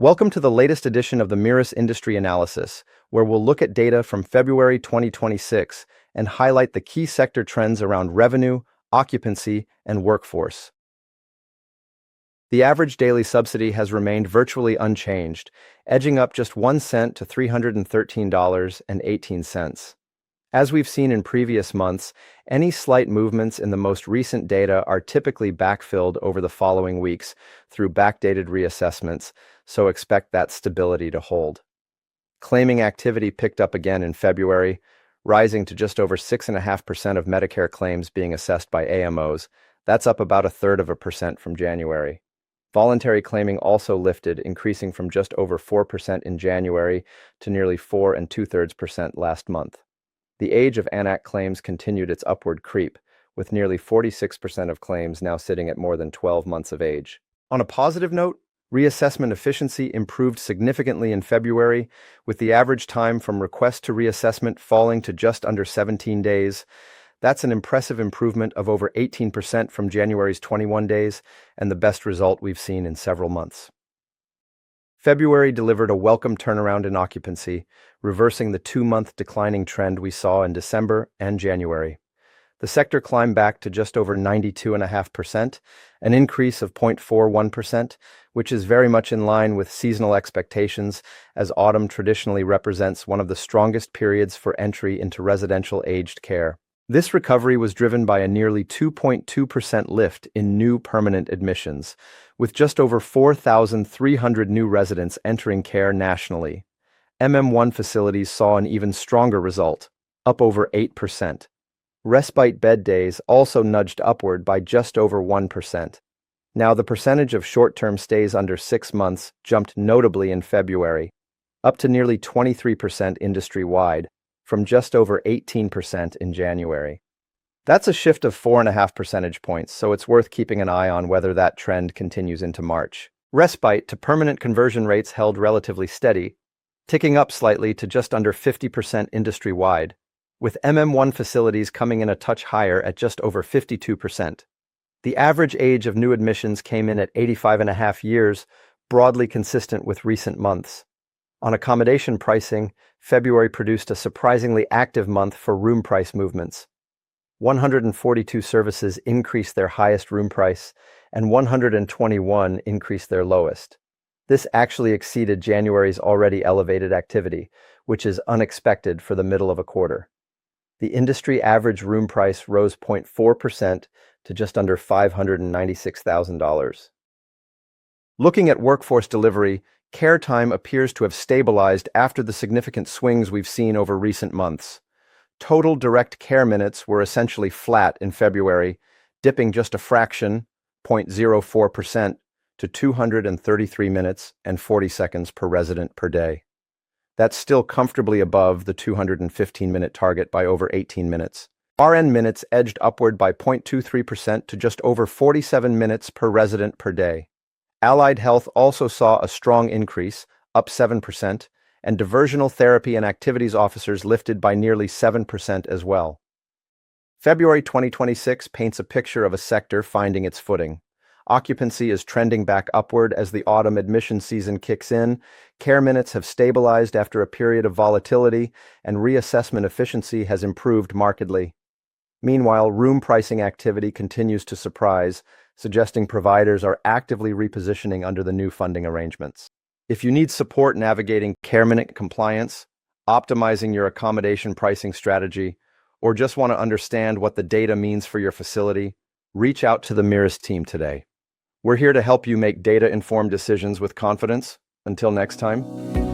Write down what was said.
Welcome to the latest edition of the Mirus Industry Analysis, where we'll look at data from February 2026 and highlight the key sector trends around revenue, occupancy, and workforce. The average daily subsidy has remained virtually unchanged, edging up just 1 cent to $313.18. As we've seen in previous months, any slight movements in the most recent data are typically backfilled over the following weeks through backdated reassessments, so expect that stability to hold. Claiming activity picked up again in February, rising to just over 6.5% of Medicare claims being assessed by AMOs. That's up about 0.33% from January. Voluntary claiming also lifted, increasing from just over 4% in January to nearly 4 2/3% last month. The age of ANAC claims continued its upward creep, with nearly 46% of claims now sitting at more than 12 months of age. On a positive note, reassessment efficiency improved significantly in February, with the average time from request to reassessment falling to just under 17 days. That's an impressive improvement of over 18% from January's 21 days, and the best result we've seen in several months. February delivered a welcome turnaround in occupancy, reversing the 2-month declining trend we saw in December and January. The sector climbed back to just over 92.5%, an increase of 0.41%, which is very much in line with seasonal expectations, as autumn traditionally represents one of the strongest periods for entry into residential aged care. This recovery was driven by a nearly 2.2% lift in new permanent admissions, with just over 4,300 new residents entering care nationally. MM1 facilities saw an even stronger result, up over 8%. Respite bed days also nudged upward by just over 1%. Now, the percentage of short-term stays under 6 months jumped notably in February, up to nearly 23% industry-wide, from just over 18% in January. That's a shift of 4.5 percentage points, so it's worth keeping an eye on whether that trend continues into March. Respite to permanent conversion rates held relatively steady, ticking up slightly to just under 50% industry-wide, with MM1 facilities coming in a touch higher at just over 52%. The average age of new admissions came in at 85.5 years, broadly consistent with recent months. On accommodation pricing, February produced a surprisingly active month for room price movements. 142 services increased their highest room price, and 121 increased their lowest. This actually exceeded January's already elevated activity, which is unexpected for the middle of a quarter. The industry average room price rose 0.4% to just under $596,000. Looking at workforce delivery, care time appears to have stabilized after the significant swings we've seen over recent months. Total direct care minutes were essentially flat in February, dipping just a fraction, 0.04%, to 233 minutes and 40 seconds per resident per day. That's still comfortably above the 215-minute target by over 18 minutes. RN minutes edged upward by 0.23% to just over 47 minutes per resident per day. Allied health also saw a strong increase, up 7%, and diversional therapy and activities officers lifted by nearly 7% as well. February 2026 paints a picture of a sector finding its footing. Occupancy is trending back upward as the autumn admission season kicks in, care minutes have stabilized after a period of volatility, and reassessment efficiency has improved markedly. Meanwhile, room pricing activity continues to surprise, suggesting providers are actively repositioning under the new funding arrangements. If you need support navigating care minute compliance, optimizing your accommodation pricing strategy, or just want to understand what the data means for your facility, reach out to the Mirus team today. We're here to help you make data-informed decisions with confidence. Until next time.